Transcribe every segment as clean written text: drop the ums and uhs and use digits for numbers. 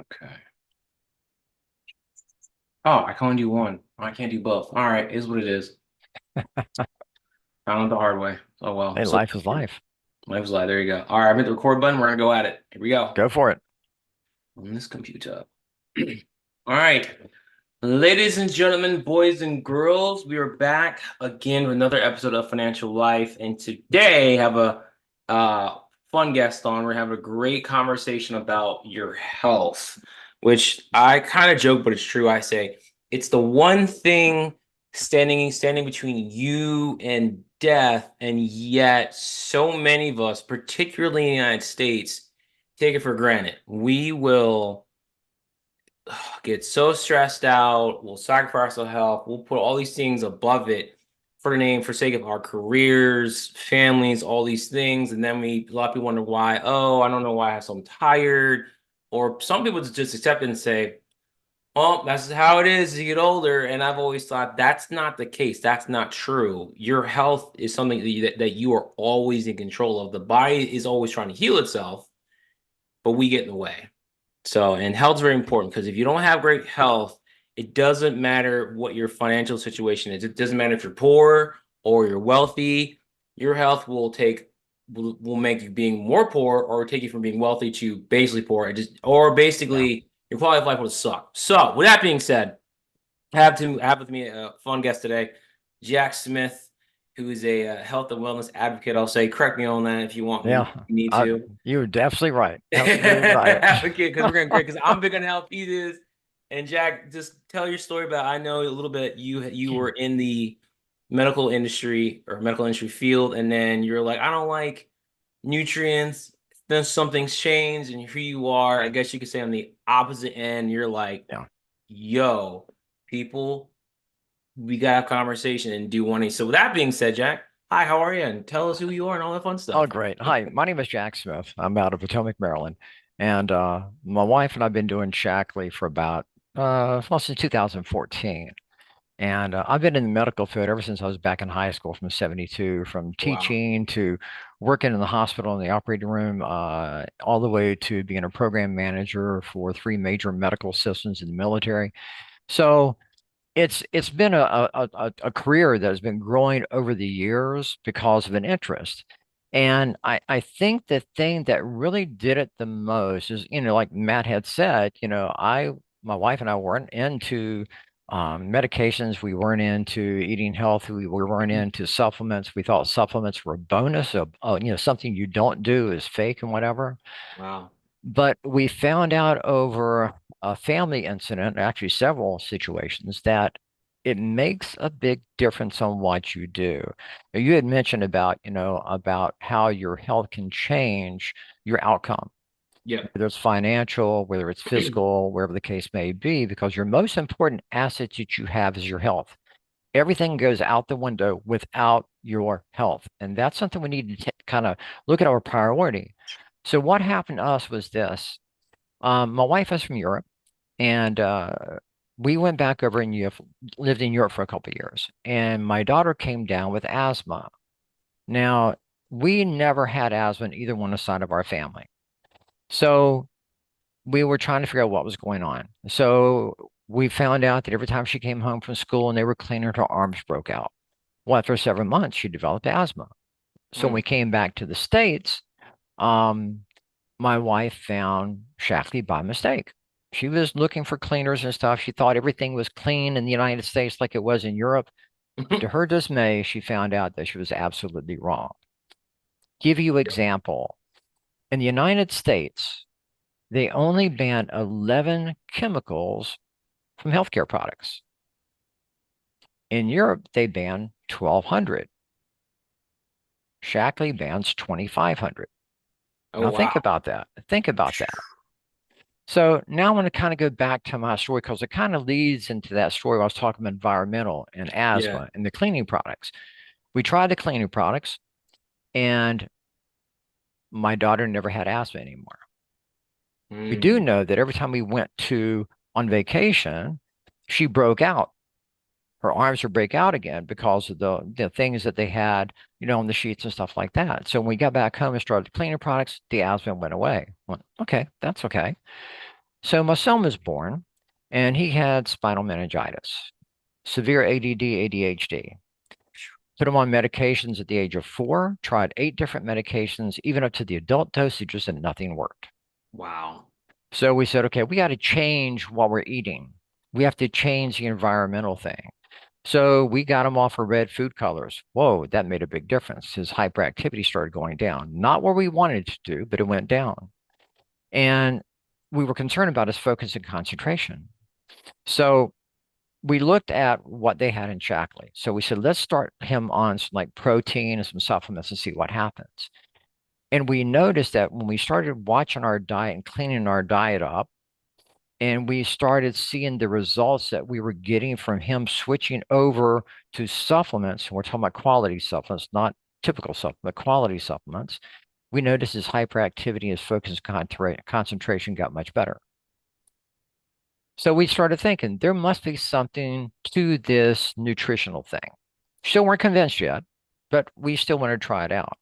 Okay. Oh, I can only do one. I can't do both. All right, is what it is. Found it the hard way. Oh well. Hey, So life is life. life was like, there you go. All right, I hit the record button. We're gonna go at it. Here we go. Go for it. On this computer. All right. Ladies and gentlemen, boys and girls, we are back again with another episode of Financial Life. And today I have a uh, fun guest on. We're having a great conversation about your health, which I kind of joke, but it's true. I say it's the one thing standing between you and death, and yet so many of us, particularly in the United States, take it for granted. We will get so stressed out. We'll sacrifice our health. We'll put all these things above it for the name, for sake of our careers, families, all these things. And then a lot of people wonder why. Oh, I don't know why I'm tired. Or some people just accept it and say, "Oh, that's how it is as you get older." And I've always thought that's not the case. That's not true. Your health is something that you are always in control of. The body is always trying to heal itself, but we get in the way. So, and health's very important because if you don't have great health, it doesn't matter what your financial situation is. It doesn't matter if you're poor or you're wealthy. Your health will make you being more poor or take you from being wealthy to basically poor. Yeah. Basically your quality of life will suck. So, with that being said, I have with me a fun guest today, Jack Smith, who is a health and wellness advocate. I'll say, correct me on that if you want me, Yeah. you need to. You're definitely right. Absolutely right. Advocate, because we're gonna great because I'm big on health. He is. And Jack, just tell your story about. I know a little bit. You were in the medical industry field, and then you're like, I don't like nutrients. Then something's changed, and here you are. I guess you could say on the opposite end. You're like, Yeah. yo, people, we gotta have a conversation and do one. So with that being said, Jack, hi, how are you? And tell us who you are and all that fun Oh, stuff. great. Hi, my name is Jack Smith. I'm out of Potomac, Maryland. And my wife and I've been doing Shackley for about, well, since 2014. And I've been in the medical field ever since I was back in high school from 72, from Wow. teaching to working in the hospital in the operating room, all the way to being a program manager for three major medical systems in the military. So it's been a career that has been growing over the years because of an interest. And I think the thing that really did it the most is, like Matt had said, my wife and I weren't into medications. We weren't into eating healthy. We weren't into supplements. We thought supplements were a bonus. So, something you don't do is fake and whatever. Wow. But we found out over a family incident, actually several situations, that it makes a big difference on what you do. Now, you had mentioned about how your health can change your outcome, Yep. whether it's financial, whether it's physical, wherever the case may be, because your most important asset that you have is your health. Everything goes out the window without your health. And that's something we need to kind of look at our priority. So what happened to us was this. My wife is from Europe, and we went back over in Europe, lived in Europe for a couple of years, and my daughter came down with asthma. Now, we never had asthma in either one side of our family. So we were trying to figure out what was going on. So we found out that every time she came home from school and they were cleaning her, arms broke out. Well, after several months, she developed asthma. So when we Mm. came back to the States, um, my wife found Shakti by mistake. She was looking for cleaners and stuff. She thought everything was clean in the United States like it was in Europe. To her dismay, she found out that she was absolutely wrong. Give you example. In the United States, they only banned 11 chemicals from healthcare products. In Europe, they banned 1,200. Shackley bans 2,500. Oh Now think wow. about that. Think about that. So now I want to kind of go back to my story because it kind of leads into that story where I was talking about environmental and Yeah. asthma and the cleaning products. We tried the cleaning products, and my daughter never had asthma anymore. We do Mm. know that every time we went to on vacation, she broke out. Her arms would break out again because of the things that they had, on the sheets and stuff like that. So when we got back home and started the cleaning products, the asthma went away. Well, okay, that's okay. So my son was born and he had spinal meningitis, severe ADD, ADHD. Put him on medications at the age of 4, tried 8 different medications, even up to the adult dosages, and nothing worked. Wow. So we said, okay, we got to change what we're eating. We have to change the environmental thing. So we got him off of red food colors. Whoa, that made a big difference. His hyperactivity started going down. Not where we wanted it to, but it went down. And we were concerned about his focus and concentration. So we looked at what they had in Shackley. So we said, let's start him on some like protein and some supplements and see what happens. And we noticed that when we started watching our diet and cleaning our diet up, and we started seeing the results that we were getting from him switching over to supplements. We're talking about quality supplements, not typical supplement, quality supplements. We noticed his hyperactivity, his focus, concentration got much better. So we started thinking there must be something to this nutritional thing. Still weren't convinced yet, but we still wanted to try it out.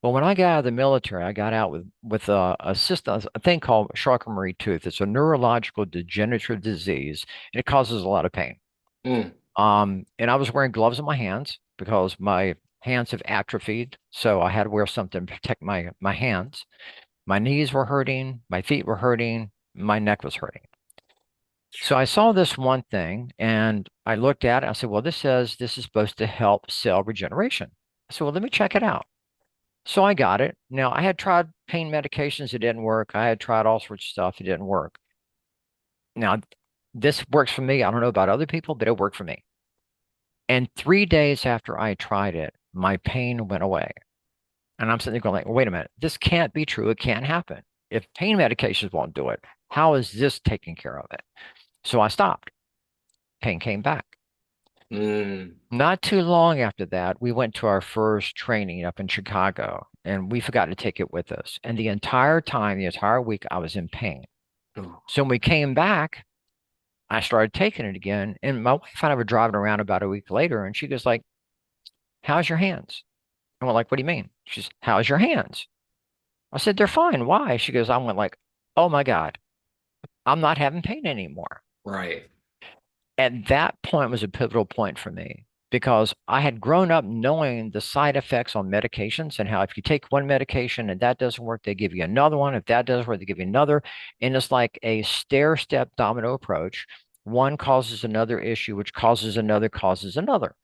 Well, when I got out of the military, I got out with a system, a thing called Charcot-Marie-Tooth. It's a neurological degenerative disease, and it causes a lot of pain. Mm. And I was wearing gloves on my hands because my hands have atrophied, so I had to wear something to protect my hands. My knees were hurting, my feet were hurting, my neck was hurting. So I saw this one thing, and I looked at it. I said, "Well, this says this is supposed to help cell regeneration." I said, "Well, let me check it out." So I got it. Now, I had tried pain medications, it didn't work. I had tried all sorts of stuff, it didn't work. Now, this works for me. I don't know about other people, but it worked for me. And 3 days after I tried it, my pain went away. And I'm sitting there going like, wait a minute, this can't be true. It can't happen. If pain medications won't do it, how is this taking care of it? So I stopped. Pain came back. Mm. Not too long after that, we went to our first training up in Chicago, and we forgot to take it with us. And the entire time, the entire week, I was in pain. Oh. So when we came back, I started taking it again. And my wife and I were driving around about a week later, and she goes like, "How's your hands?" And we're like, "What do you mean?" She's, "How's your hands?" I said, "They're fine. Why?" She goes, I went like, "Oh my God, I'm not having pain anymore." Right. At that point was a pivotal point for me because I had grown up knowing the side effects on medications and how if you take one medication and that doesn't work, they give you another one. If that doesn't work, they give you another. And it's like a stair-step domino approach. One causes another issue, which causes another, causes another.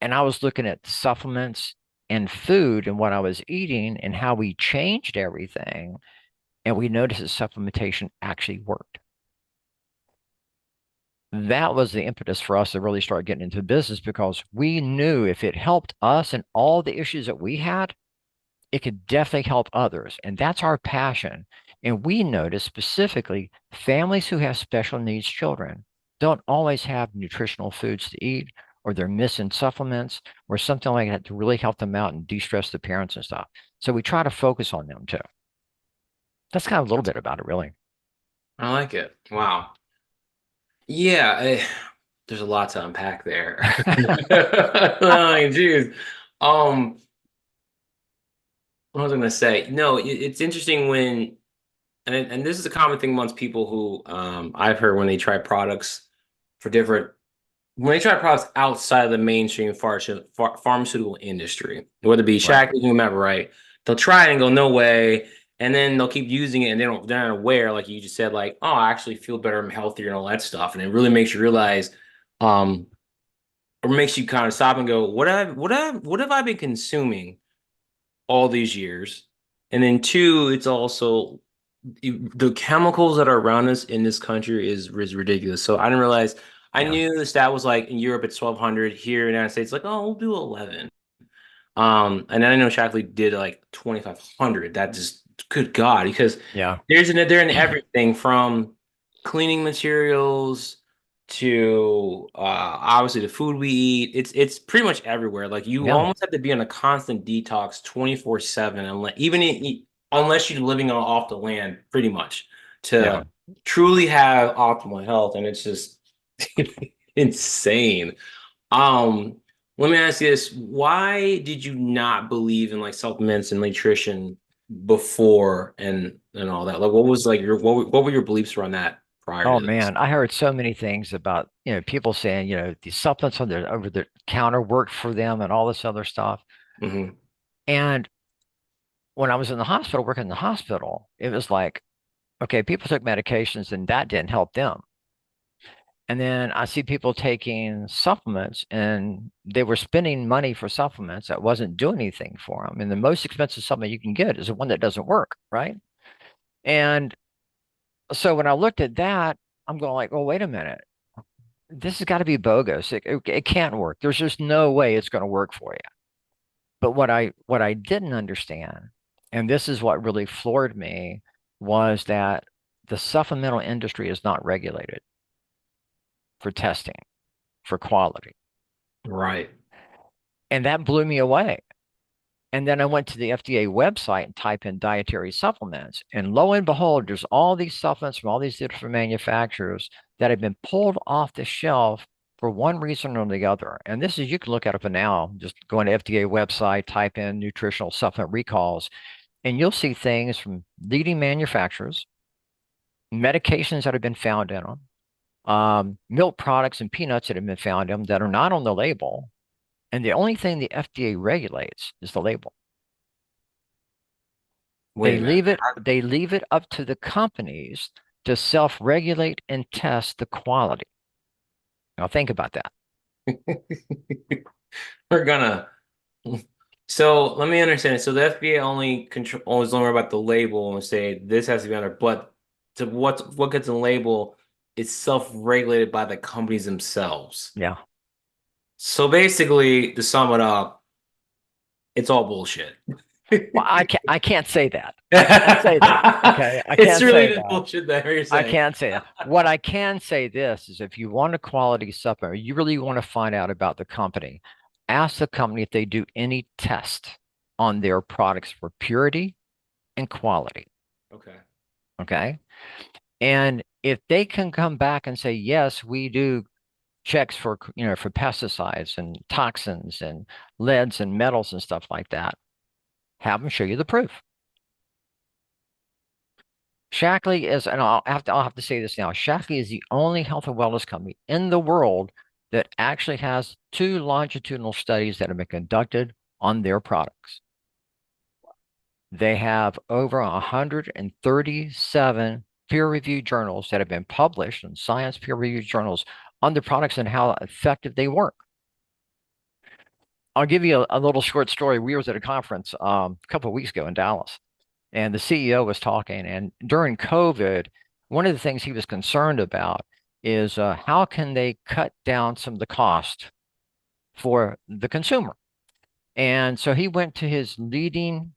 And I was looking at supplements and food and what I was eating and how we changed everything. And we noticed that supplementation actually worked. That was the impetus for us to really start getting into business because we knew if it helped us and all the issues that we had, it could definitely help others. And that's our passion. And we notice specifically families who have special needs children don't always have nutritional foods to eat, or they're missing supplements or something like that to really help them out and de-stress the parents and stuff. So we try to focus on them too. That's kind of a little bit about it, really. I like it. Wow. Yeah, there's a lot to unpack there. Like, geez. Um, what was I gonna say? No, it's interesting when, and this is a common thing amongst people who I've heard when they try products for different when they try products outside of the mainstream pharmaceutical industry, whether it be Right. Shaq, whomever, right? They'll try it and go, no way. And then they'll keep using it and they're not aware, like you just said, like, oh, I actually feel better, I'm healthier and all that stuff. And it really makes you realize, um, or makes you kind of stop and go, what have I been consuming all these years? And then two, it's also the chemicals that are around us in this country is ridiculous. So I didn't realize. I Yeah. knew the stat was like in Europe it's 1,200. Here in the United States, like, oh, we'll do 11. And then I know Shackley did like 2,500. That just good God, because Yeah. they're in everything from cleaning materials to obviously the food we eat. It's pretty much everywhere. Like you Yeah. almost have to be on a constant detox 24/7, unless unless you're living off the land, pretty much, Yeah. to truly have optimal health. And it's just insane. Um, Let me ask you this. Why did you not believe in like supplements and nutrition before? And and all that? Like, what was like your what were your beliefs around that prior Oh to this? man, I heard so many things about, people saying, these supplements on the over the counter worked for them and all this other stuff. Hmm. And when I was in the hospital, working in the hospital, it was like, okay, people took medications and that didn't help them. And then I see people taking supplements and they were spending money for supplements that wasn't doing anything for them. And the most expensive supplement you can get is the one that doesn't work, right? And so when I looked at that, I'm going like, oh, wait a minute. This has got to be bogus. It can't work. There's just no way it's going to work for you. But what I didn't understand, and this is what really floored me, was that the supplemental industry is not regulated for testing, for quality. Right. And that blew me away. And then I went to the FDA website and type in dietary supplements. And lo and behold, there's all these supplements from all these different manufacturers that have been pulled off the shelf for one reason or the other. And this is, you can look at it now, just go on the FDA website, type in nutritional supplement recalls, and you'll see things from leading manufacturers, medications that have been found in them, milk products and peanuts that have been found in them that are not on the label. And the only thing the FDA regulates is the label. Wait a minute. They leave it up to the companies to self-regulate and test the quality. Now think about that. We're gonna. So let me understand. So the FBA only control always learn about the label and say this has to be on there, but to what gets in the label is self-regulated by the companies themselves. Yeah. So basically, to sum it up, it's all bullshit. Well, I can't say that. I can't say that. Okay. I It's can't really say just that. bullshit that you're I saying. can't say that. What I can say this is if you want a quality supplement, you really want to find out about the company, ask the company if they do any test on their products for purity and quality. Okay. Okay. And if they can come back and say, yes, we do checks for, for pesticides and toxins and leads and metals and stuff like that, have them show you the proof. Shackley is, and I'll have to say this now. Shackley is the only health and wellness company in the world that actually has two longitudinal studies that have been conducted on their products. They have over 137 peer-reviewed journals that have been published in science peer-reviewed journals on the products and how effective they work. I'll give you a little short story. We was at a conference a couple of weeks ago in Dallas, and the CEO was talking. And during COVID, one of the things he was concerned about is how can they cut down some of the cost for the consumer. And so he went to his leading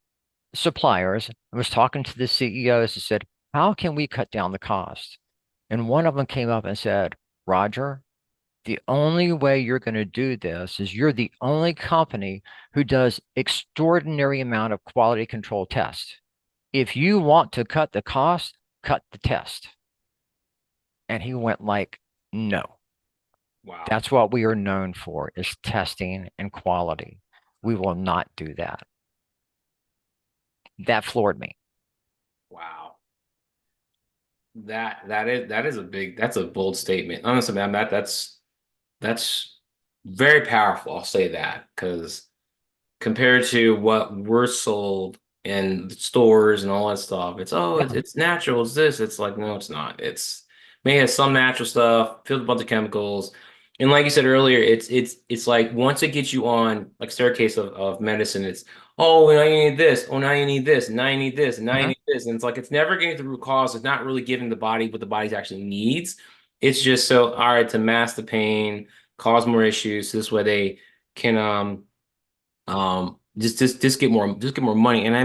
suppliers and was talking to the CEOs and said, how can we cut down the cost? And one of them came up and said, Roger, the only way you're going to do this is you're the only company who does extraordinary amount of quality control tests. If you want to cut the cost, cut the test. And he went like, no, Wow. that's what we are known for is testing and quality. We will not do that. That floored me. Wow. That is that's a bold statement. Honestly, man, that's very powerful. I'll say that because compared to what we're sold in the stores and all that stuff, Yeah. it's natural, it's this. It's like, no, it's not. It's may have some natural stuff, filled with a bunch of chemicals. And like you said earlier, it's like once it gets you on like staircase of medicine, it's oh now you need this, oh now you need this, now you need this, now you Mhm. need this. And it's like it's never getting to the root cause. It's not really giving the body what the body actually needs. It's just so all right to mask the pain, cause more issues. So this way they can just get more money. And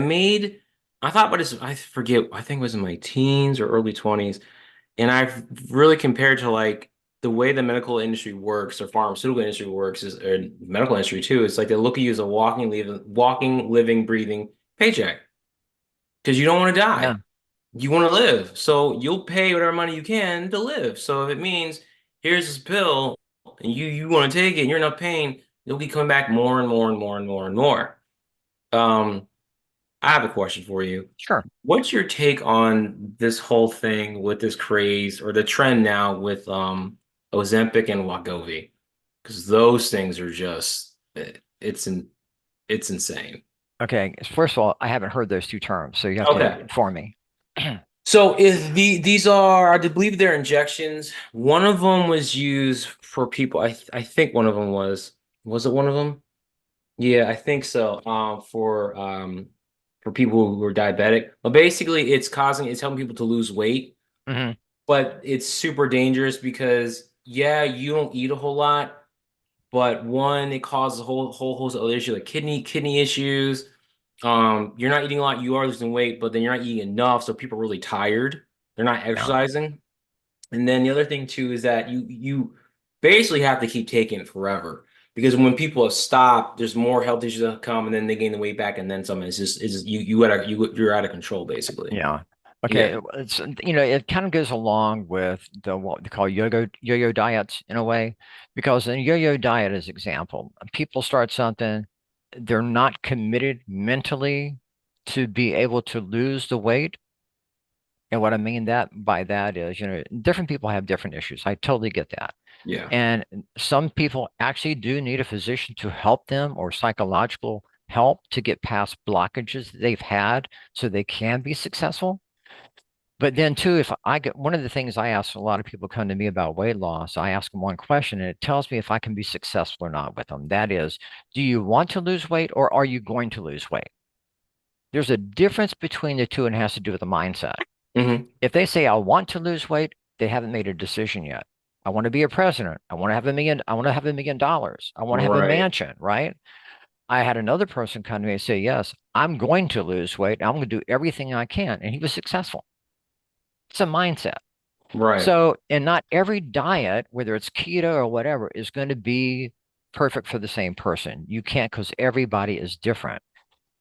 I thought about this, I forget, I think it was in my teens or early 20s. And I've really compared to like the way the medical industry works or pharmaceutical industry works is or medical industry too. It's like they look at you as a walking, living, breathing paycheck. Because you don't want to die. Yeah. You want to live. So you'll pay whatever money you can to live. So if it means here's this pill and you want to take it and you're not paying, you'll be coming back more and more and more and more and more. Um, I have a question for you. Sure. What's your take on this whole thing with this craze or the trend now with Ozempic and Wegovy? Because those things are just it's insane. Okay. First of all, I haven't heard those two terms, so you have to Okay. inform me. So if these are, I believe they're injections. One of them was used for people. I think one of them was it one of them? Yeah, I think so. For people who are diabetic. But basically it's helping people to lose weight, Hmm. but it's super dangerous because yeah, you don't eat a whole lot, but one, it causes a whole host of other issues like kidney issues. You're not eating a lot, you are losing weight, but then you're not eating enough, so people are really tired. They're not Yeah. exercising. And then the other thing too is that you basically have to keep taking it forever because when people have stopped, there's more health issues that come, and then they gain the weight back, and then some. It's just you're out of control basically. Yeah. Yeah. Okay. It's, it kind of goes along with what they call yo-yo diets in a way, because in a yo-yo diet, as example, people start something, they're not committed mentally to be able to lose the weight. And what I mean that by that is, different people have different issues. I totally get that. Yeah. And some people actually do need a physician to help them or psychological help to get past blockages that they've had so they can be successful. But then too, if I get one of the things I ask a lot of people come to me about weight loss, I ask them one question and it tells me if I can be successful or not with them. That is, do you want to lose weight or are you going to lose weight? There's a difference between the two and it has to do with the mindset. Hmm. If they say I want to lose weight, they haven't made a decision yet. I want to be a president. I want to have $1 million. I want to have a Right. mansion, right? I had another person come to me and say, yes, I'm going to lose weight. I'm going to do everything I can. And he was successful. It's a mindset. Right. So, and not every diet, whether it's keto or whatever, is going to be perfect for the same person. You can't because everybody is different.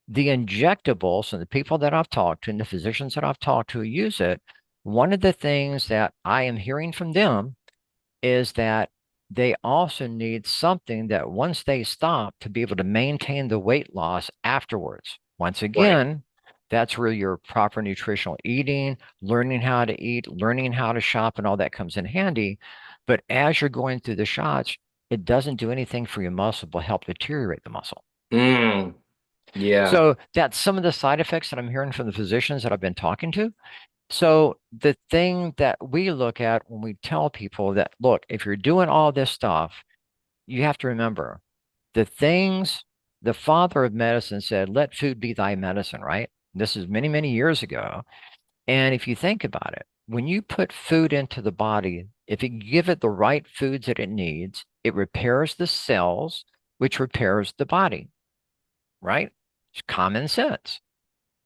The injectables and the people that I've talked to and the physicians that I've talked to who use it, one of the things that I am hearing from them is that they also need something that once they stop to be able to maintain the weight loss afterwards. Once Right. again, that's where your proper nutritional eating, learning how to eat, learning how to shop, and all that comes in handy. But as you're going through the shots, it doesn't do anything for your muscle but help deteriorate the muscle. Mm. Yeah. So that's some of the side effects that I'm hearing from the physicians that I've been talking to. So the thing that we look at when we tell people that, look, if you're doing all this stuff, you have to remember the things the father of medicine said, let food be thy medicine, right? This is many, many years ago. And if you think about it, when you put food into the body, if you give it the right foods that it needs, it repairs the cells, which repairs the body, right? It's common sense.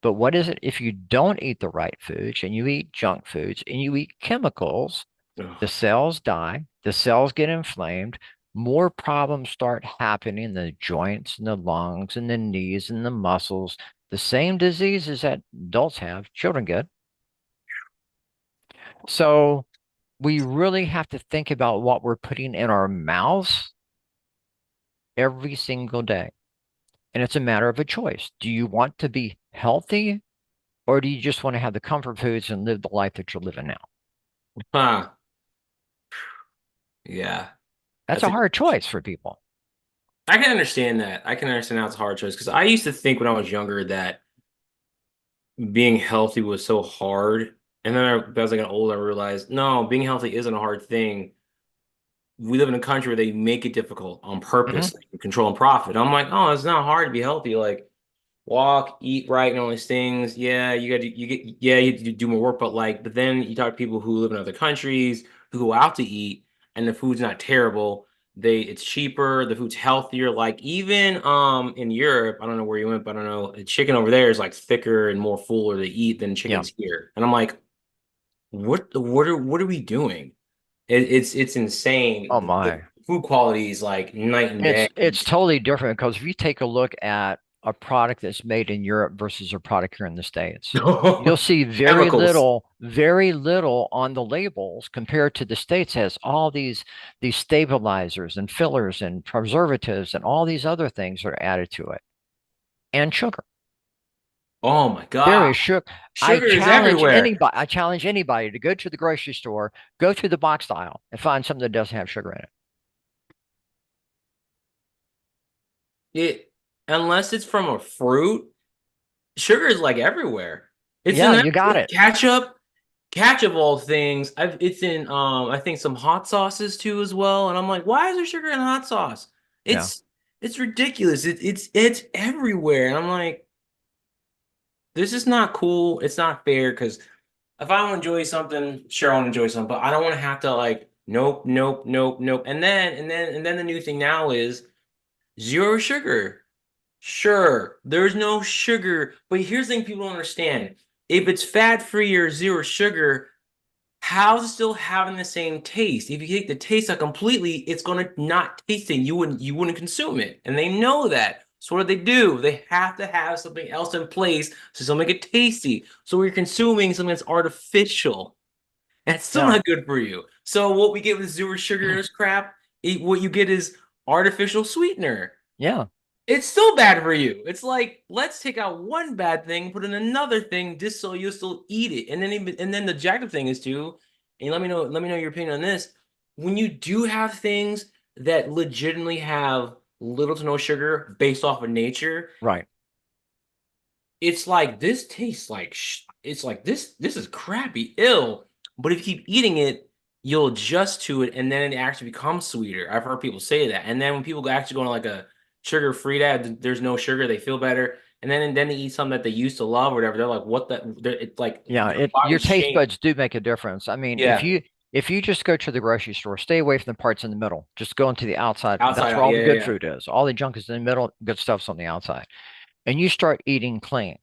But what is it if you don't eat the right foods and you eat junk foods and you eat chemicals? The Ugh. cells die, the cells get inflamed, more problems start happening in the joints and the lungs and the knees and the muscles. The same diseases that adults have, children get. So we really have to think about what we're putting in our mouths every single day. And it's a matter of a choice. Do you want to be healthy or do you just want to have the comfort foods and live the life that you're living now? Huh. Yeah. That's That's a a hard choice for people. I can understand that. I can understand how it's a hard choice because I used to think when I was younger that being healthy was so hard. And then as I got older, I realized no, being healthy isn't a hard thing. We live in a country where they make it difficult on Hmm. purpose, like control and profit. I'm like, oh, it's not hard to be healthy. Like walk, eat right, and all these things. Yeah, you do more work, but but then you talk to people who live in other countries who go out to eat, and the food's not terrible. It's cheaper, the food's healthier. Like even in Europe, I don't know where you went, but I don't know, chicken over there is like thicker and more fuller to eat than Yeah. chickens here. And I'm like, what are we doing? It's insane. Oh The my. food quality is like night and day. It's totally different because if you take a look at a product that's made in Europe versus a product here in the States, you'll see Chemicals. very little on the labels compared to the States has all these stabilizers and fillers and preservatives and all these other things that are added to it and sugar. Oh my There God. is sugar. Sugar is everywhere. I challenge anybody to go to the grocery store, go to the box aisle, and find something that doesn't have sugar in it. It unless it's from a fruit, sugar is like everywhere. It's Yeah, in you got it. ketchup, ketchup of all things. It's in I think some hot sauces too as well. And I'm like, why is there sugar in hot sauce? Yeah. It's it's ridiculous. It's everywhere. And I'm like, this is not cool. It's not fair because if I want to enjoy something, sure I want to enjoy something, but I don't want to have to like, nope, nope, nope, nope. And then the new thing now is zero sugar. Sure, there's no sugar, but here's the thing people don't understand. If it's fat-free or zero sugar, how's it still having the same taste? If you take the taste out completely, it's gonna not taste it. You wouldn't consume it. And they know that. So what do? They have to have something else in place to make it tasty. So we're consuming something that's artificial. And it's still Yeah. not good for you. So what we get with zero sugar in this crap, what you get is artificial sweetener. Yeah. It's still bad for you. It's like, let's take out one bad thing, put in another thing, just so you'll still eat it. And then the objective thing is too, and let me know your opinion on this. When you do have things that legitimately have little to no sugar based off of nature, Right. it's like this tastes like it's like this is crappy, ill. But if you keep eating it, you'll adjust to it, and then it actually becomes sweeter. I've heard people say that. And then when people actually go on like a sugar-free diet, there's no sugar, they feel better. And then they eat something that they used to love or whatever. They're like, what the? It's like Yeah. their Your body's taste changed. buds do make a difference. I mean, Yeah, if you just go to the grocery store, stay away from the parts in the middle. Just go into the outside. outside That's where out. all Yeah, the yeah, good yeah. food is. All the junk is in the middle, good stuff's on the outside. And you start eating clean.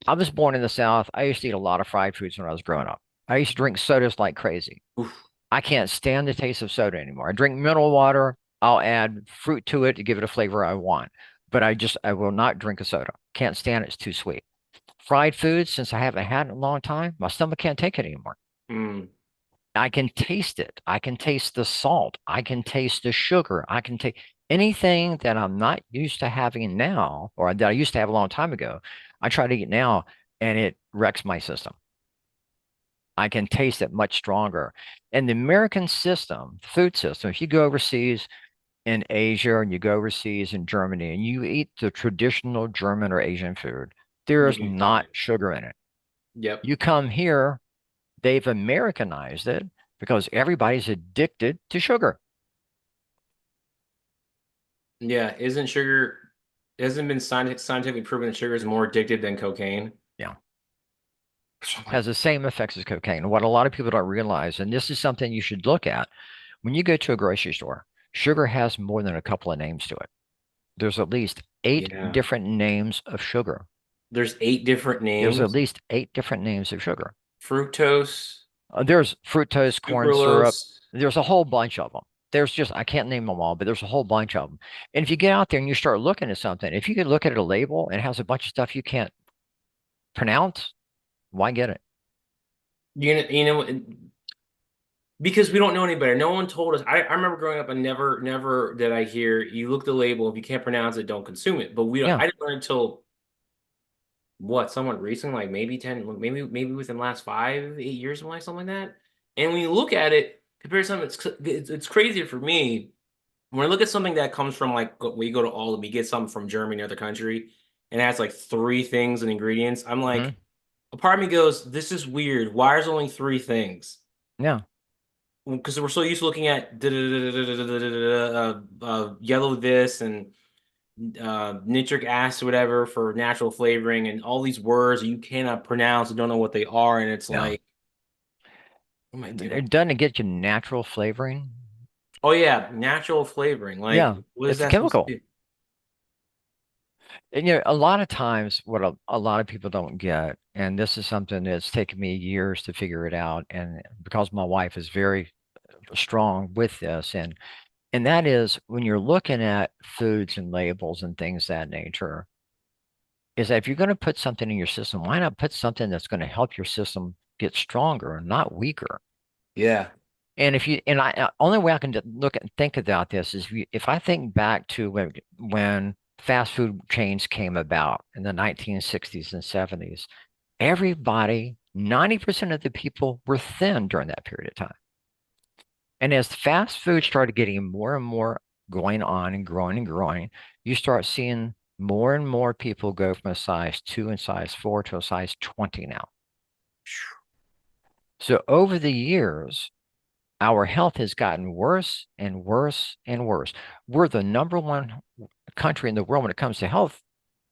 I was born in the South. I used to eat a lot of fried foods when I was growing up. I used to drink sodas like crazy. Oof. I can't stand the taste of soda anymore. I drink mineral water. I'll add fruit to it to give it a flavor I want. But I will not drink a soda. Can't stand it. It's too sweet. Fried foods, since I haven't had it in a long time, my stomach can't take it anymore. Mm. I can taste it. I can taste the salt. I can taste the sugar. I can take anything that I'm not used to having now, or that I used to have a long time ago. I try to eat now, and it wrecks my system. I can taste it much stronger. And the American system, food system, if you go overseas in Asia and you go overseas in Germany and you eat the traditional German or Asian food, there You is can not fine. sugar in it. Yep. You come here, they've Americanized it because everybody's addicted to sugar. Yeah. Isn't sugar? It hasn't been scientifically proven that sugar is more addictive than cocaine. Yeah. So I'm like, Has the same effects as cocaine. What a lot of people don't realize, and this is something you should look at when you go to a grocery store, sugar has more than a couple of names to it. There's at least eight yeah. different names of sugar. There's 8 different There's at names. least eight different names of sugar. Fructose, There's fructose, corn syrup. sucralose. There's a whole bunch of them. There's just, I can't name them all, but there's a whole bunch of them. And if you get out there and you start looking at something, if you could look at a label and it has a bunch of stuff you can't pronounce, why get it? Because we don't know any better. No one told us. I remember growing up and never did I hear you look at the label. If you can't pronounce it, don't consume it. But Yeah. I didn't learn until what, somewhat recent, like maybe 10, maybe within the last 5, 8 years, something like that. And when you look at it, compared to something, it's crazier for me. When I look at something that comes from like when you go to Aldi, you get something from Germany or other country, and it has like 3 things and ingredients. I'm Hmm. like, a part of me goes, "This is weird. Why is there only 3 things?" Yeah. Because we're so used to looking at yellow this and nitric acid, whatever, for natural flavoring, and all these words you cannot pronounce, you don't know what they are, and it's Yeah. like, oh my God. It doesn't get you natural flavoring. Oh yeah, natural flavoring. Like, Yeah. what is It's a that supposed to chemical. be? And a lot of times, what a lot of people don't get, and this is something that's taken me years to figure it out, and because my wife is very strong with this, and that is when you're looking at foods and labels and things of that nature, is that if you're going to put something in your system, why not put something that's going to help your system get stronger, not weaker? Yeah. And if you and I only way I can look and think about this is if I think back to when fast food chains came about in the 1960s and 70s, everybody, 90% of the people were thin during that period of time. And as fast food started getting more and more going on and growing, you start seeing more and more people go from a size 2 and size 4 to a size 20 now. So over the years, our health has gotten worse and worse and worse. We're the number one country in the world when it comes to health,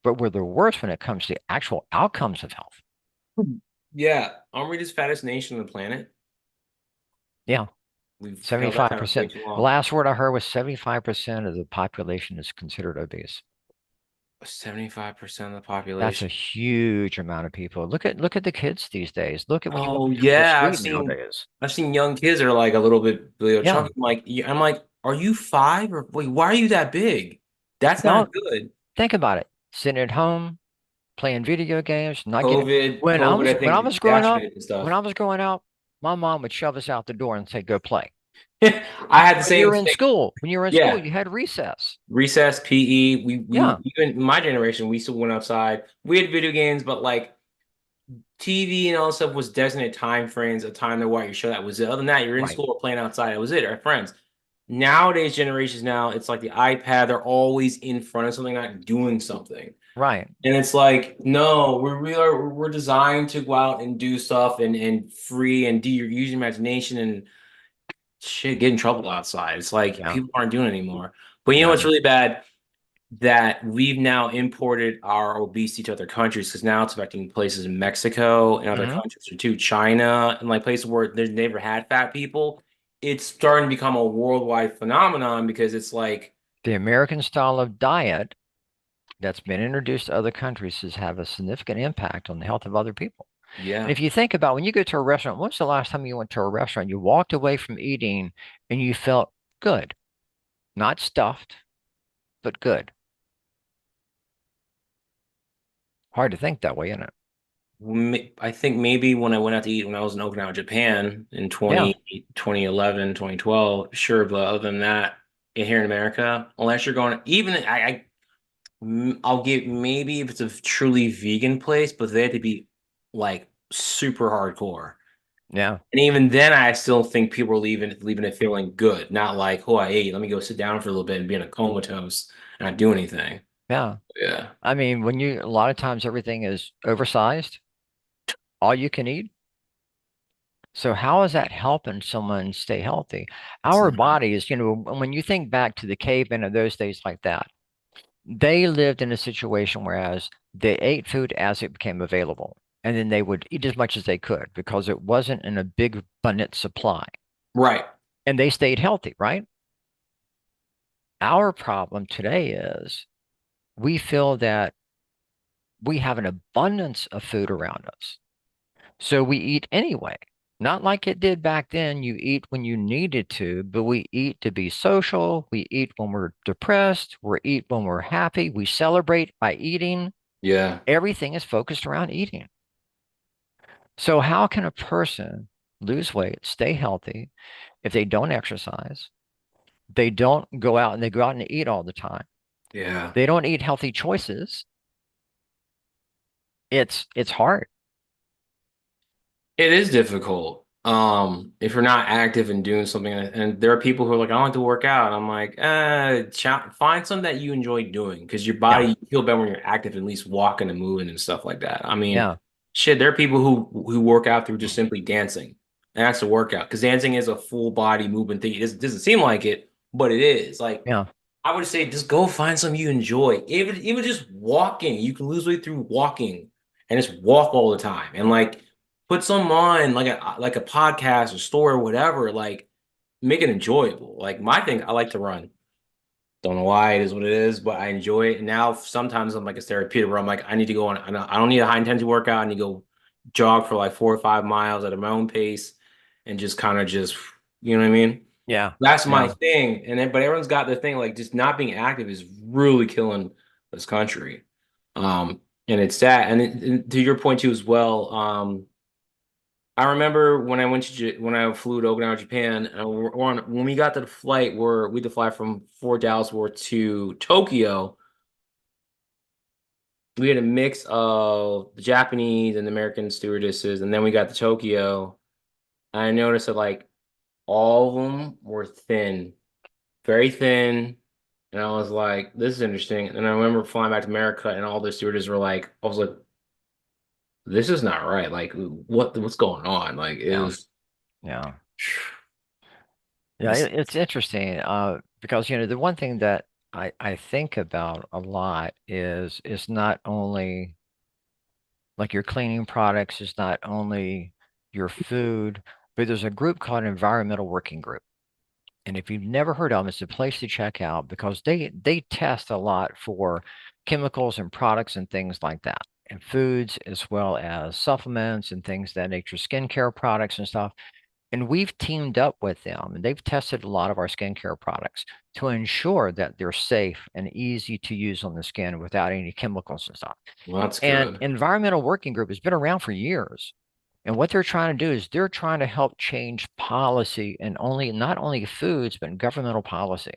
but we're the worst when it comes to actual outcomes of health. Yeah. Aren't we the fattest nation on the planet? Yeah, We've held that title for way 75%. too The long. last word I heard was 75% of the population is considered obese. 75% of the That's a population. huge amount of people. Look at the kids these days. Look at when you walk Oh down the yeah, street nowadays. I've seen young kids that are like a little bit Yeah. chunky. I'm like, are you five or wait? Why are you that big? That's not Well, good. think about it. Sitting at home, playing video games, not getting COVID, I when I think was growing up, exacerbated the when stuff. I was growing up, my mom would shove us out the door and say, go play. I had the When you same were in thing. school, when you were in school, Yeah, you had recess. recess, PE. We Yeah. even in my generation, we still went outside. We had video games, but like TV and all that stuff was designated time frames, a time to watch your show. That was it. Other than that, you're in Right. school or playing outside. That was it. Our friends. Nowadays, generations now, it's like the iPad. They're always in front of something, not doing something. Right. And it's like, no, we're designed to go out and do stuff and free and do your use your imagination and shit, get in trouble outside. It's like Yeah. people aren't doing it anymore. But you know what's No. really bad? That we've now imported our obesity to other countries because now it's affecting places in Mexico and other Hmm. countries too, China and like places where there's never had fat people. It's starting to become a worldwide phenomenon because it's like, The American style of diet that's been introduced to other countries has have a significant impact on the health of other people. And yeah, if you think about when you go to a restaurant, when's the last time you went to a restaurant? You walked away from eating and you felt good, not stuffed, but good. Hard to think that way, isn't it? I think maybe when I went out to eat when I was in Okinawa, Japan in Yeah. 2011, 2012, sure, but other than that, here in America, unless you're going, even I'll give maybe if it's a truly vegan place, but they have to be like super hardcore. Yeah. And even then, I still think people are leaving it feeling good, not like, oh, I ate. Let me go sit down for a little bit and be in a comatose and not do anything. Yeah. Yeah. I mean, a lot of times everything is oversized, all you can eat. So how is that helping someone stay healthy? It's Our not. bodies, when you think back to the cavemen of those days like that, they lived in a situation whereas they ate food as it became available, and then they would eat as much as they could because it wasn't in a big abundant supply, Right. and they stayed healthy, right? Our problem today is we feel that we have an abundance of food around us. So we eat anyway. Not like it did back then. You eat when you needed to, but we eat to be social. We eat when we're depressed. We eat when we're happy. We celebrate by eating. Yeah. Everything is focused around eating. So how can a person lose weight, stay healthy if they don't exercise? They don't go out and they go out and eat all the time. Yeah. They don't eat healthy choices. It's hard. It is difficult. If you're not active and doing something, and there are people who are like, I want to work out. I'm like, find something that you enjoy doing because your Yeah. body you feel better when you're active, at least walking and moving and stuff like that. I mean, Yeah. shit, there are people who work out through just simply dancing. And that's a workout because dancing is a full body movement thing. It doesn't seem like it, but it is. Like Yeah. I would say, just go find something you enjoy. Even just walking, you can lose weight through walking and just walk all the time and like put some on like a podcast or story or whatever, like make it enjoyable. Like my thing, I like to run. Don't know why it is what it is, but I enjoy it. And now sometimes I'm like a therapeutic where I'm like, I need to go on. I don't need a high intensity workout. I need to go jog for like 4 or 5 miles at my own pace and just kind of just, you know what I mean? Yeah. That's my Yeah. thing. And then, but everyone's got their thing. Like just not being active is really killing this country. And it's sad. And to your point too as well. I remember when I went to when I flew to Okinawa, Japan. When we got to the flight, where we had to fly from Fort Dallas War to Tokyo. we had a mix of the Japanese and American stewardesses, and then we got the Tokyo. I noticed that like all of them were thin, very thin. And I was like, this is interesting. And I remember flying back to America and all the stewardesses were like, I was like, this is not right. Like, what's going on? Like, it Yeah, was, yeah, yeah. It's interesting because the one thing that I think about a lot is not only like your cleaning products, is not only your food, but there's a group called Environmental Working Group. And if you've never heard of them, it's a place to check out because they test a lot for chemicals and products and things like that, and foods as well as supplements and things of that nature, skincare products and stuff. And we've teamed up with them, and they've tested a lot of our skincare products to ensure that they're safe and easy to use on the skin without any chemicals and stuff. well, that's And good. Environmental Working Group has been around for years. And what they're trying to do is they're trying to help change policy and not only foods, but governmental policy,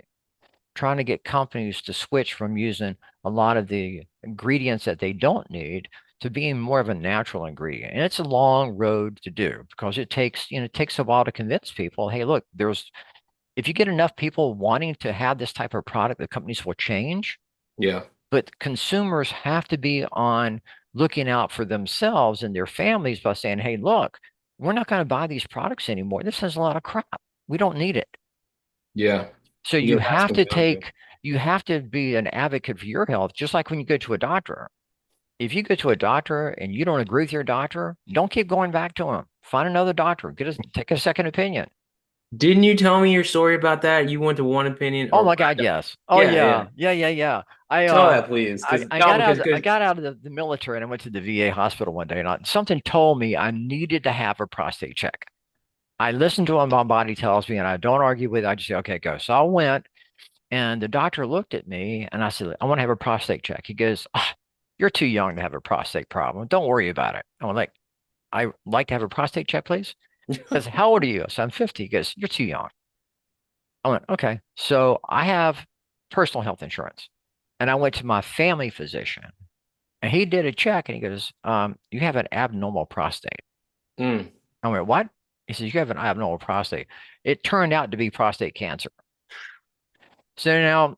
trying to get companies to switch from using a lot of the ingredients that they don't need to being more of a natural ingredient. And it's a long road to do because it takes a while to convince people, hey, look, if you get enough people wanting to have this type of product, the companies will change. Yeah. But consumers have to be on looking out for themselves and their families by saying, hey, look, we're not going to buy these products anymore. This has a lot of crap. We don't need it. Yeah. So You get asking value. you have to be an advocate for your health, just like when you go to a doctor. If you go to a doctor and you don't agree with your doctor, don't keep going back to him. Find another doctor. Take a second opinion. Didn't you tell me your story about that? You went to one opinion Oh or my God, yes. Oh yeah, yeah. yeah. Yeah, yeah, yeah. I Tell uh that please. I, Because I no, got out because I got out of the military and I went to the VA hospital one day and something told me I needed to have a prostate check. I listened to what my body tells me and I don't argue with it. I just say, okay, go. So I went and the doctor looked at me and I said, I want to have a prostate check. He goes, "Ah, you're too young to have a prostate problem. Don't worry about it." I was like, I like to have a prostate check, please. Because how old are you? So I'm 50. He goes, you're too young. I went, okay. So I have personal health insurance. And I went to my family physician and he did a check and he goes, you have an abnormal prostate. Mm, I went, what? He says, you have an abnormal prostate. It turned out to be prostate cancer. So now,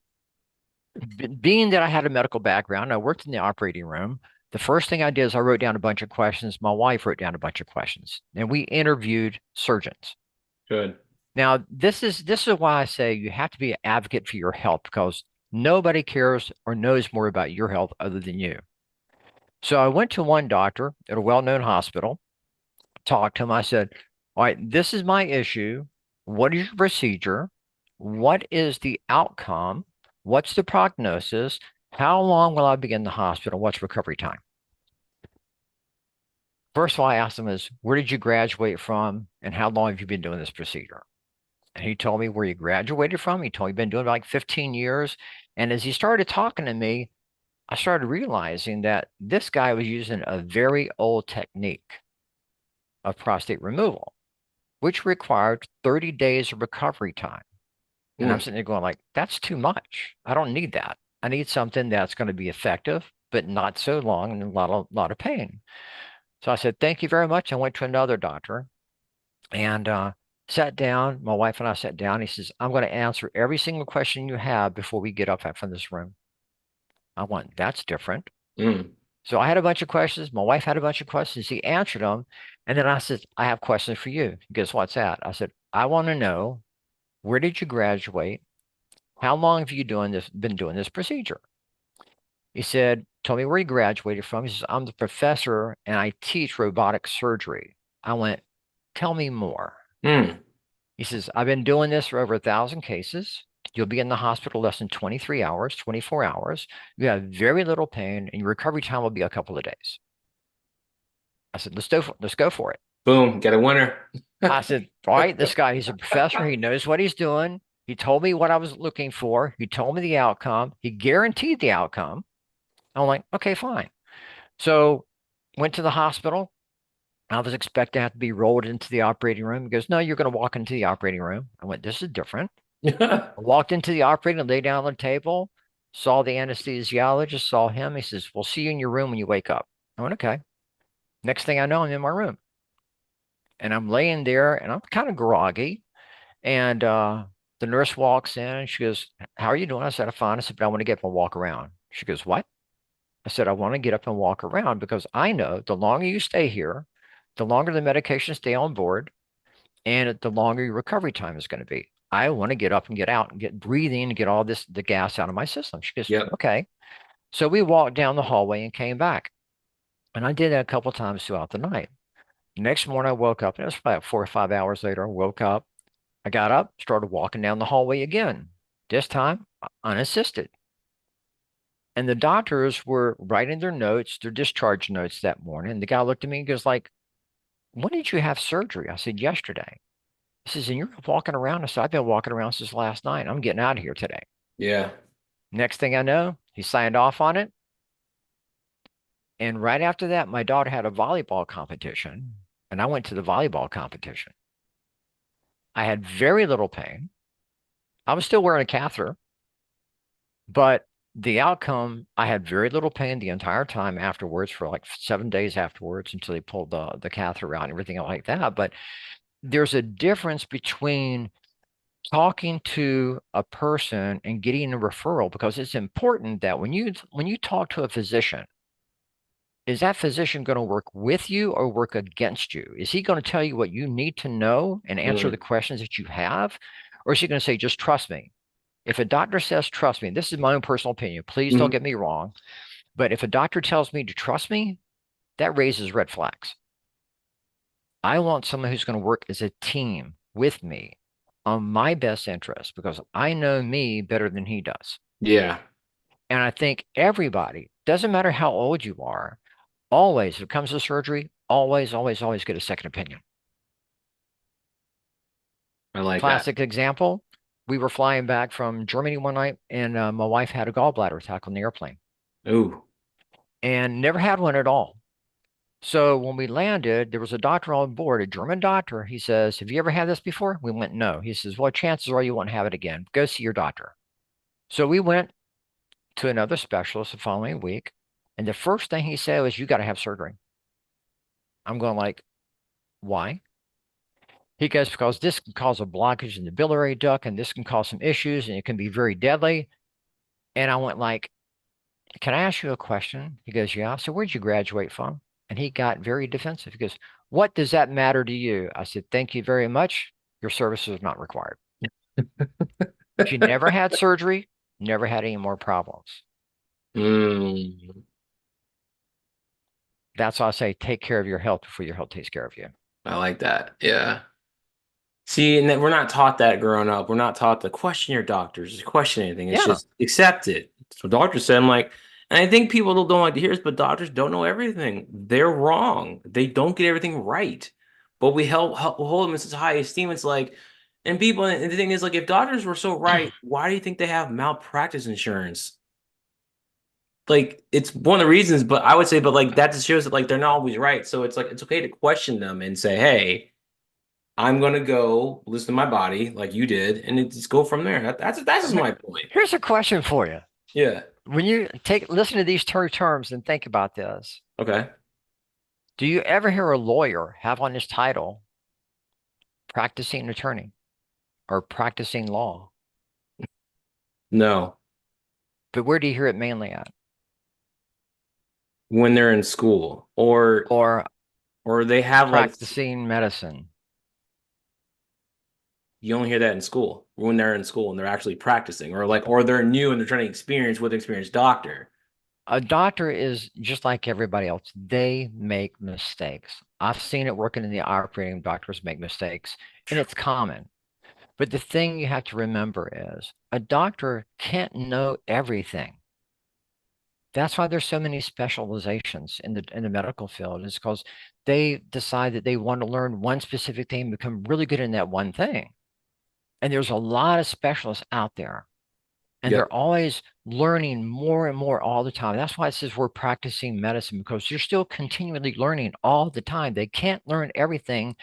being that I had a medical background, I worked in the operating room. The first thing I did is I wrote down a bunch of questions. My wife wrote down a bunch of questions and we interviewed surgeons. good. Now, this is why I say you have to be an advocate for your health because nobody cares or knows more about your health other than you. So I went to one doctor at a well-known hospital, talked to him. I said, all right, this is my issue. What is your procedure? What is the outcome? What's the prognosis? How long will I be in the hospital? What's recovery time? First of all, I asked him is, where did you graduate from and how long have you been doing this procedure? And he told me where he graduated from. He told me he'd been doing it like 15 years. And as he started talking to me, I started realizing that this guy was using a very old technique of prostate removal, which required 30 days of recovery time. And I'm Mm, sitting there going like, that's too much. I don't need that. I need something that's going to be effective, but not so long and a lot of pain. So I said, thank you very much. I went to another doctor and sat down. My wife and I sat down. He says, I'm going to answer every single question you have before we get up from this room. I went, that's different. mm. So I had a bunch of questions. My wife had a bunch of questions. He answered them. And then I said, I have questions for you. He goes, what's that? I said, I want to know, where did you graduate? How long have you been doing this procedure? He said, tell me where you graduated from. He says, I'm the professor and I teach robotic surgery. I went, tell me more. Mm. He says, I've been doing this for over 1,000 cases. You'll be in the hospital less than 23 hours, 24 hours. You have very little pain, and your recovery time will be a couple of days. I said, let's go for it. Boom, get a winner. I said, all right, this guy, he's a professor. He knows what he's doing. He told me what I was looking for. He told me the outcome. He guaranteed the outcome. I'm like, okay, fine. So went to the hospital. I was expecting to have to be rolled into the operating room. He goes, no, you're going to walk into the operating room. I went, this is different. I walked into the operating and lay down on the table. saw the anesthesiologist, saw him. He says, we'll see you in your room when you wake up. I went, okay. Next thing I know, I'm in my room and I'm laying there and I'm kind of groggy. And the nurse walks in and she goes, how are you doing? I said, I'm fine. I said, but I want to get up and walk around. She goes, what? I said, I want to get up and walk around because I know the longer you stay here, the longer the medications stay on board and the longer your recovery time is going to be. I want to get up and get out and get breathing and get all the gas out of my system. She goes, Yep. okay. So we walked down the hallway and came back. And I did that a couple of times throughout the night. Next morning, I woke up, and it was about 4 or 5 hours later. I woke up, I got up, started walking down the hallway again, this time unassisted. And the doctors were writing their notes, their discharge notes that morning. And the guy looked at me and goes like, when did you have surgery? I said, yesterday. He says, and you're walking around? I said, I've been walking around since last night. I'm getting out of here today. Yeah. Next thing I know, he signed off on it. And right after that, my daughter had a volleyball competition, and I went to the volleyball competition. I had very little pain. I was still wearing a catheter, but the outcome, I had very little pain the entire time afterwards for like 7 days afterwards until they pulled the catheter out and everything like that. But there's a difference between talking to a person and getting a referral because it's important that when you talk to a physician, is that physician going to work with you or work against you? Is he going to tell you what you need to know and answer the Mm, questions that you have? Or is he going to say, just trust me? If a doctor says, trust me, this is my own personal opinion. Please don't mhm. get me wrong. But if a doctor tells me to trust me, that raises red flags. I want someone who's going to work as a team with me on my best interest because I know me better than he does. Yeah. And I think everybody, doesn't matter how old you are, always, if it comes to surgery, always, always, always get a second opinion. I like that. Classic example, we were flying back from Germany one night and my wife had a gallbladder attack on the airplane Ooh. and never had one at all. So when we landed, there was a doctor on board, a German doctor. He says, have you ever had this before? We went, no. He says, well, chances are you won't have it again. Go see your doctor. So we went to another specialist the following week. And the first thing he said was, you got to have surgery. I'm going like, why? He goes, because this can cause a blockage in the biliary duct and this can cause some issues and it can be very deadly. And I went like, can I ask you a question? He goes, yeah. So where'd you graduate from? And he got very defensive. He goes, what does that matter to you? I said, thank you very much. Your services are not required. She never had surgery, never had any more problems. Mm, That's why I say take care of your health before your health takes care of you. I like that. Yeah. See, and then we're not taught that growing up. We're not taught to question your doctors, just question anything. It's Yeah. just accept it. So doctors said, I'm like, and I think people don't like to hear this, but doctors don't know everything. They're wrong. They don't get everything right. But we help hold them in such high esteem. It's like, and people, and the thing is, like, if doctors were so right, why do you think they have malpractice insurance? Like, it's one of the reasons, but I would say, but like that just shows that like they're not always right. So it's like it's okay to question them and say, hey, I'm gonna go listen to my body like you did, and it just go from there. That's just my point. Here's a question for you. Yeah. When you listen to these two terms and think about this, Okay. do you ever hear a lawyer have on his title practicing attorney or practicing law? No. But where do you hear it mainly at? When they're in school, or Or or they have like practicing medicine? you only hear that in school when they're in school and they're actually practicing, or like or they're new and they're trying to experience with an experienced doctor. A doctor is just like everybody else. They make mistakes. I've seen it working in the operating room. Doctors make mistakes, and it's common. But the thing you have to remember is a doctor can't know everything. That's why there's so many specializations in the medical field, is because they decide that they want to learn one specific thing and become really good in that one thing. And there's a lot of specialists out there, and Yep. they're always learning more and more all the time. That's why it says we're practicing medicine because you're still continually learning all the time. They can't learn everything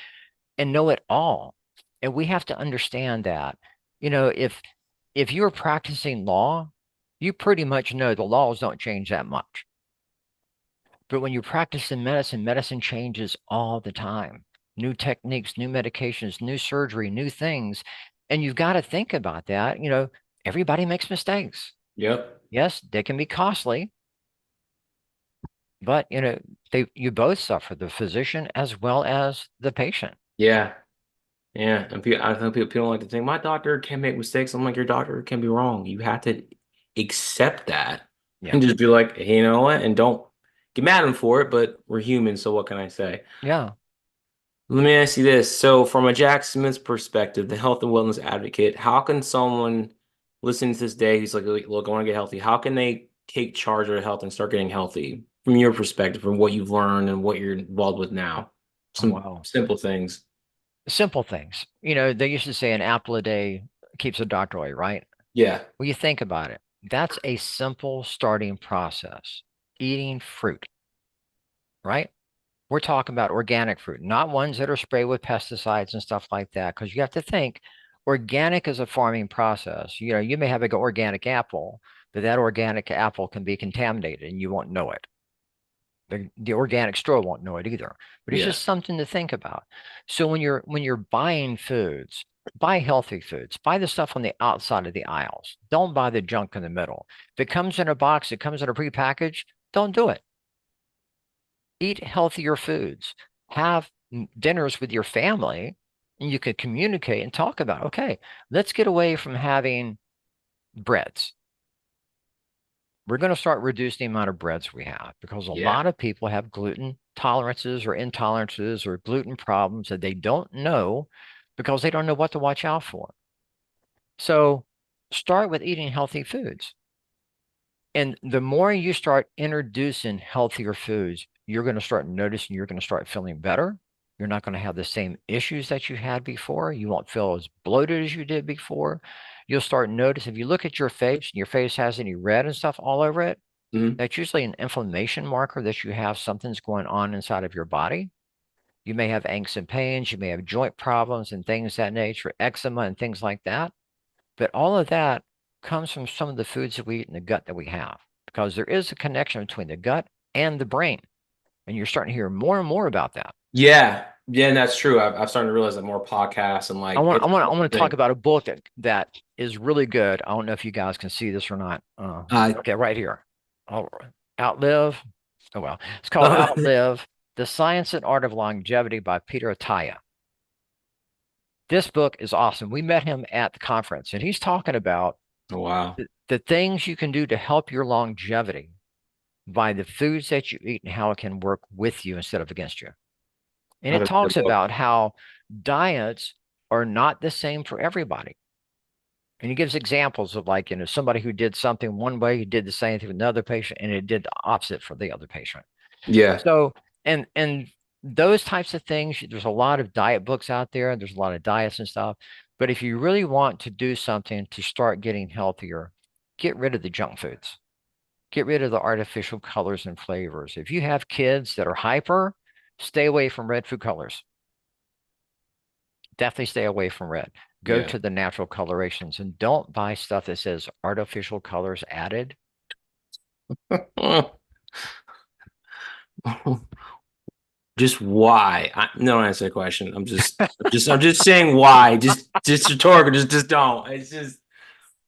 and know it all. And we have to understand that. You know, if you're practicing law, you pretty much know the laws don't change that much. But when you practice in medicine, medicine changes all the time. New techniques, new medications, new surgery, new things. And you've got to think about that. Everybody makes mistakes. Yep. Yes, they can be costly, but you both suffer, the physician as well as the patient. Yeah. Yeah. And I think people like to think my doctor can make mistakes. I'm like, your doctor can be wrong. You have to accept that Yeah. and just be like, hey, you know what? And don't get mad at him for it, but we're human, so what can I say? Yeah. Let me ask you this. So, from a Jack Smith's perspective, the health and wellness advocate, how can someone listening to this day who's like, look, I want to get healthy, how can they take charge of their health and start getting healthy from your perspective, from what you've learned and what you're involved with now? Oh, Some wow. simple things. Simple things. They used to say an apple a day keeps a doctor away, right? Yeah. Well, you think about it. That's a simple starting process. Eating fruit, right? We're talking about organic fruit, not ones that are sprayed with pesticides and stuff like that. Because you have to think organic is a farming process. You may have an organic apple, but that organic apple can be contaminated and you won't know it. The organic store won't know it either. But it's Yeah. just something to think about. So when you're buying foods, buy healthy foods. Buy the stuff on the outside of the aisles. Don't buy the junk in the middle. If it comes in a box, it comes in a prepackaged, don't do it. Eat healthier foods. Have dinners with your family, and you could communicate and talk about, okay, let's get away from having breads. We're going to start reducing the amount of breads we have because a Yeah. lot of people have gluten tolerances or intolerances or gluten problems that they don't know because they don't know what to watch out for. So start with eating healthy foods. And the more you start introducing healthier foods, you're going to start noticing you're going to start feeling better. You're not going to have the same issues that you had before. You won't feel as bloated as you did before. You'll start noticing if you look at your face and your face has any red and stuff all over it, Hmm. that's usually an inflammation marker that you have something's going on inside of your body. You may have aches and pains, you may have joint problems and things that nature, eczema and things like that. But all of that comes from some of the foods that we eat and the gut that we have, because there is a connection between the gut and the brain. And you're starting to hear more and more about that. Yeah. Yeah, and that's true. I've started to realize that more podcasts and I like want, I it's want, a I want to talk thing. about a book that is really good. I don't know if you guys can see this or not. Uh, Okay, right here. Oh, Outlive. Oh well, it's called Outlive: The Science and Art of Longevity by Peter Attia. This book is awesome. We met him at the conference, and he's talking about oh, wow. the things you can do to help your longevity by the foods that you eat and how it can work with you instead of against you. And That's it a good talks book. about how diets are not the same for everybody. And he gives examples of like, somebody who did something one way, who did the same thing with another patient, and it did the opposite for the other patient. Yeah. So, and those types of things, there's a lot of diet books out there, there's a lot of diets and stuff. But if you really want to do something to start getting healthier, get rid of the junk foods. Get rid of the artificial colors and flavors. If you have kids that are hyper, stay away from red food colors. Definitely stay away from red. Go Yeah. to the natural colorations and don't buy stuff that says artificial colors added. Just why? No answer the question. I'm just saying why. Just rhetorical. Just don't. It's just,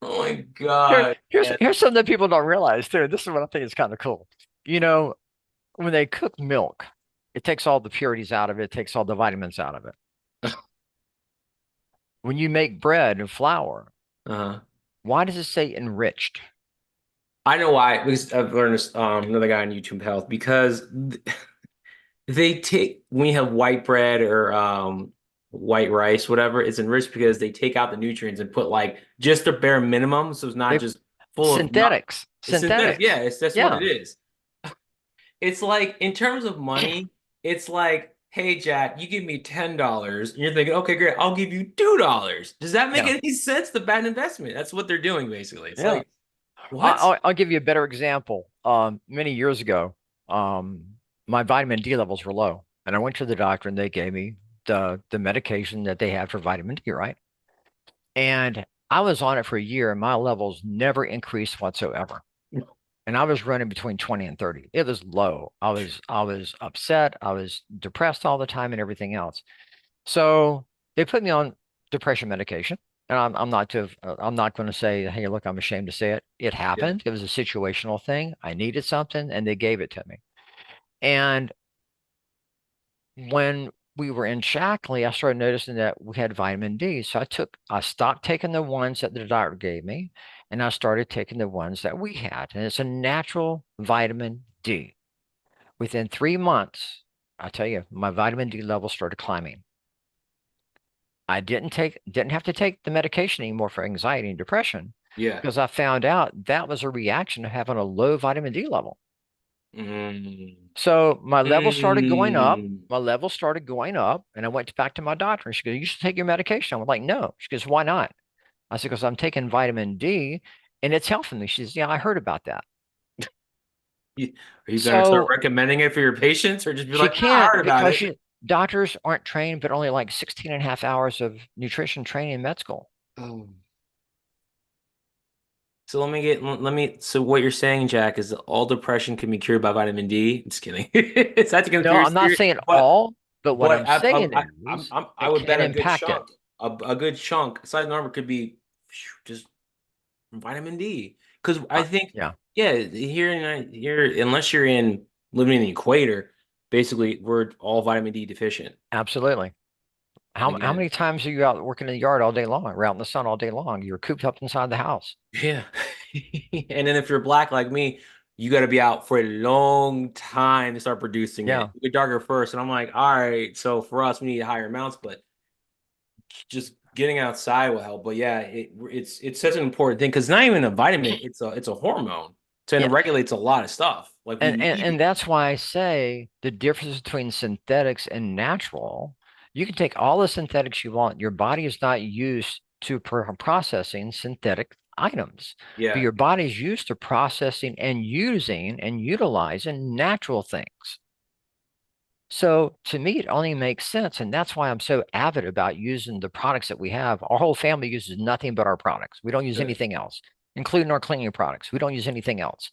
oh my Here, God. here's Man. here's something that people don't realize too. This is what I think is kind of cool. You know, when they cook milk, it takes all the purities out of it, it takes all the vitamins out of it. When you make bread and flour, Uh-huh. why does it say enriched? I know why. Because I've learned this, another guy on YouTube Health because they take when you have white bread or white rice, whatever, it's enriched because they take out the nutrients and put like just the bare minimum, so it's not They just full of not synthetics, it's synthetic. Yeah, synthetics. that's what it Yeah. is. It's like in terms of money, it's like, hey Jack, you give me $10, and you're thinking, okay, great, I'll give you $2. Does that make Yeah. any sense? The bad investment. That's what they're doing basically. It's Yeah. like, what? I'll give you a better example. Many years ago, um, my vitamin D levels were low, and I went to the doctor, and they gave me the medication that they had for vitamin D, right? And I was on it for a year and my levels never increased whatsoever. And I was running between 20 and 30. It was low. I was upset. I was depressed all the time and everything else. So they put me on depression medication. And I'm not going to say, hey, look, I'm ashamed to say it. It Yeah. happened. It was a situational thing. I needed something and they gave it to me. And when we were in Shackley, I started noticing that we had vitamin D. So I stopped taking the ones that the doctor gave me, and I started taking the ones that we had. And it's a natural vitamin D. Within 3 months, I tell you, my vitamin D level started climbing. I didn't have to take the medication anymore for anxiety and depression Yeah. because I found out that was a reaction to having a low vitamin D level. Mm. So my level started going up. Mm. My level started going up, and I went back to my doctor, and she goes, "You should take your medication." I was like, "No." She goes, "Why not?" I said, "Because I'm taking vitamin D, and it's helping me." She says, "Yeah, I heard about that." Are you going to start So recommending it for your patients or just be she like, ah, I heard can't about because it? doctors aren't trained, but only like 16 and a half hours of nutrition training in med school. Oh. So so what you're saying, Jack, is that all depression can be cured by vitamin D? Just kidding. It's not a No, I'm conspiracy not theory, saying but all, but what I'm saying is I it would can bet a good impact it. chunk, a good chunk, size number could be just vitamin D. Because I think, Yeah, yeah, here, unless you're in living in the equator, basically we're all vitamin D deficient. absolutely. How Again, many times are you out working in the yard all day long, or out in the sun all day long? You're cooped up inside the house. yeah. And then if you're black like me, you got to be out for a long time to start producing it. Yeah. You get darker first, and I'm like, all right. So for us, we need higher amounts, but just getting outside will help. But yeah, it's such an important thing because not even a vitamin, it's a hormone. So and Yeah. it regulates a lot of stuff. Like we And need. that's why I say the difference between synthetics and natural, you can take all the synthetics you want. Your body is not used to processing synthetic items, but Yeah. your body is used to processing and using and utilizing natural things. So to me, it only makes sense. And that's why I'm so avid about using the products that we have. Our whole family uses nothing but our products. We don't use Good. anything else, including our cleaning products. We don't use anything else,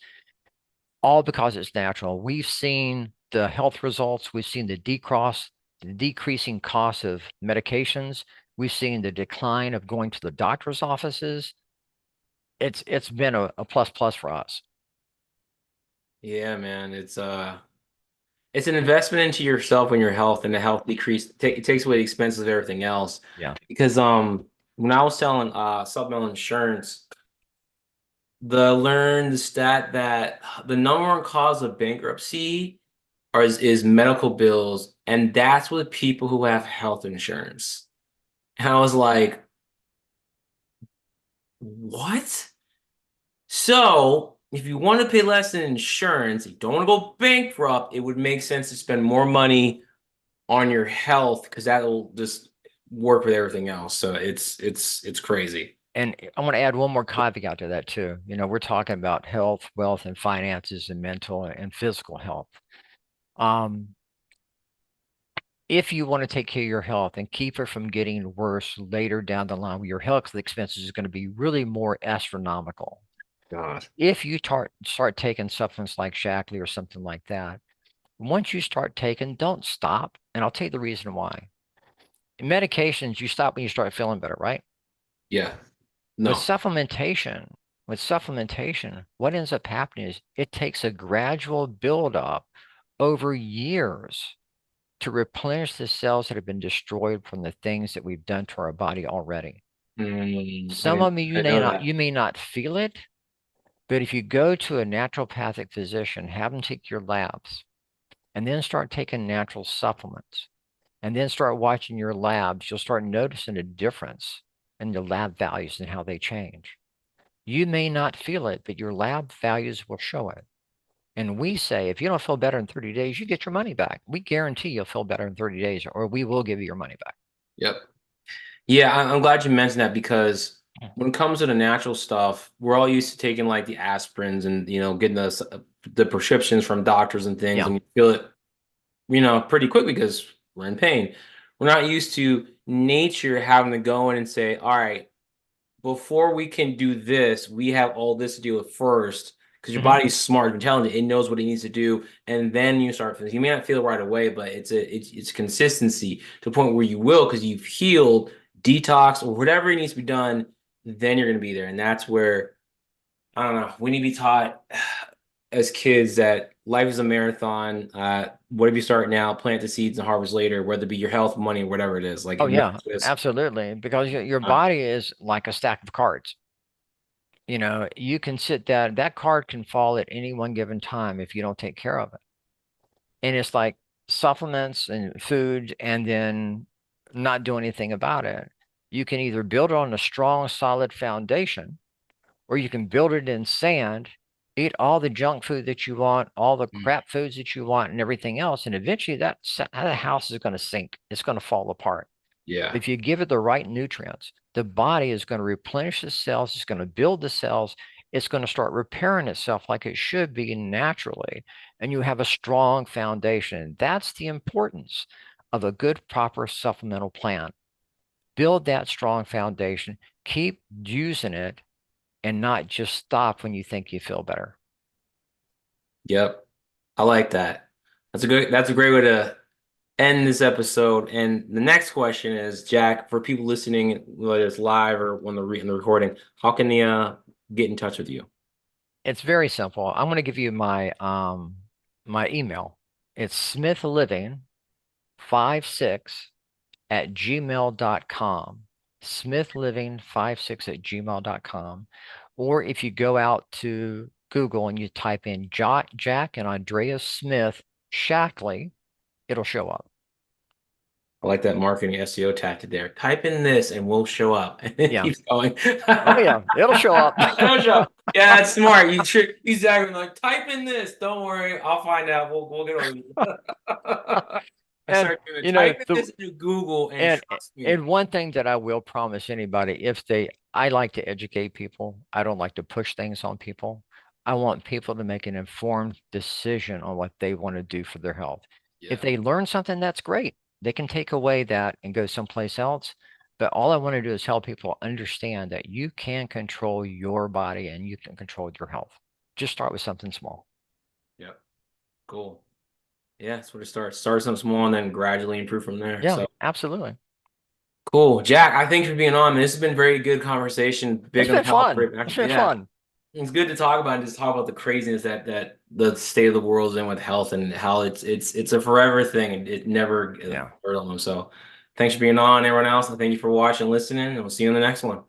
all because it's natural. We've seen the health results. We've seen the decreasing cost of medications. We've seen the decline of going to the doctor's offices. It's been a plus plus for us. Yeah, man. It's an investment into yourself and your health, and the health it takes away the expenses of everything else. Yeah. Because when I was selling supplemental insurance, the stat that the number one cause of bankruptcy is medical bills, and that's with people who have health insurance. And I was like, what? So if you want to pay less in insurance, you don't want to go bankrupt, it would make sense to spend more money on your health because that'll just work with everything else. So it's crazy. And I want to add one more caveat to that too. We're talking about health, wealth, and finances, and mental and physical health. Um, if you want to take care of your health and keep it from getting worse later down the line, your health expenses is going to be really more astronomical. God. If you start taking supplements like Shackley or something like that, once you start taking, don't stop. And I'll tell you the reason why. In medications, you stop when you start feeling better, right? Yeah. With No. supplementation, what ends up happening is it takes a gradual buildup over years to replenish the cells that have been destroyed from the things that we've done to our body already. Some of them I know that. you may not feel it, but if you go to a naturopathic physician, have them take your labs, and then start taking natural supplements, and then start watching your labs, you'll start noticing a difference in the lab values and how they change. You may not feel it, but your lab values will show it. And we say, if you don't feel better in 30 days, you get your money back. We guarantee you'll feel better in 30 days, or we will give you your money back. Yep. Yeah, I'm glad you mentioned that because when it comes to the natural stuff, we're all used to taking like the aspirins and getting the prescriptions from doctors and things, Yeah. and we feel it, pretty quick because we're in pain. We're not used to nature having to go in and say, all right, before we can do this, we have all this to deal with first because your Mhm. body's smart, intelligent, it knows what it needs to do, and then you start feeling. You may not feel it right away, but it's consistency to the point where you will because you've healed, detox, or whatever needs to be done. Then you're gonna be there, and that's where I don't know. We need to be taught as kids that life is a marathon. Whatever you start now, plant the seeds and harvest later, whether it be your health, money, whatever it is. Like Oh it never yeah, just absolutely. Because your uh, body is like a stack of cards. You know, you can sit that card can fall at any one given time if you don't take care of it. And it's like supplements and food and then not do anything about it. You can either build it on a strong, solid foundation, or you can build it in sand, eat all the junk food that you want, all the mm, crap foods that you want, and everything else. And eventually that house is going to sink. It's going to fall apart. yeah. But if you give it the right nutrients, the body is going to replenish the cells, it's going to build the cells, it's going to start repairing itself like it should be naturally. And you have a strong foundation. That's the importance of a good, proper supplemental plan. Build that strong foundation, keep using it, and not just stop when you think you feel better. Yep. I like that. That's a great way to end this episode. And the next question is, Jack, for people listening, whether it's live or when they're in the recording, how can they get in touch with you? It's very simple. I'm going to give you my email. It's smithliving56@gmail.com. Smithliving56@gmail.com. Or if you go out to Google and you type in Jack and Andrea Smith Shackley, it'll show up. I like that marketing SEO tactic there. Type in this and we'll show up. And it Yeah. keeps going. Oh yeah, it'll show up. It'll show up. Yeah, that's smart. You trick exactly like type in this. Don't worry, I'll find out. We'll get over you. I And start doing you know, type in this into Google and and trust me. and one thing that I will promise anybody, if they I like to educate people. I don't like to push things on people. I want people to make an informed decision on what they want to do for their health. If Yeah. they learn something, that's great. They can take away that and go someplace else. But all I want to do is help people understand that you can control your body and you can control your health. Just start with something small. Yep. Cool. Yeah, that's where it starts. Start something small and then gradually improve from there. Yeah, So absolutely. cool. Jack, I thank you for being on. Man. This has been very good conversation. It's Big on been health. fun. It's been Yeah. fun. It's good to talk about and just talk about the craziness that the state of the world is in with health and how it's a forever thing and it never Yeah. hurt on them. So thanks for being on, everyone else. And thank you for watching and listening, and we'll see you in the next one.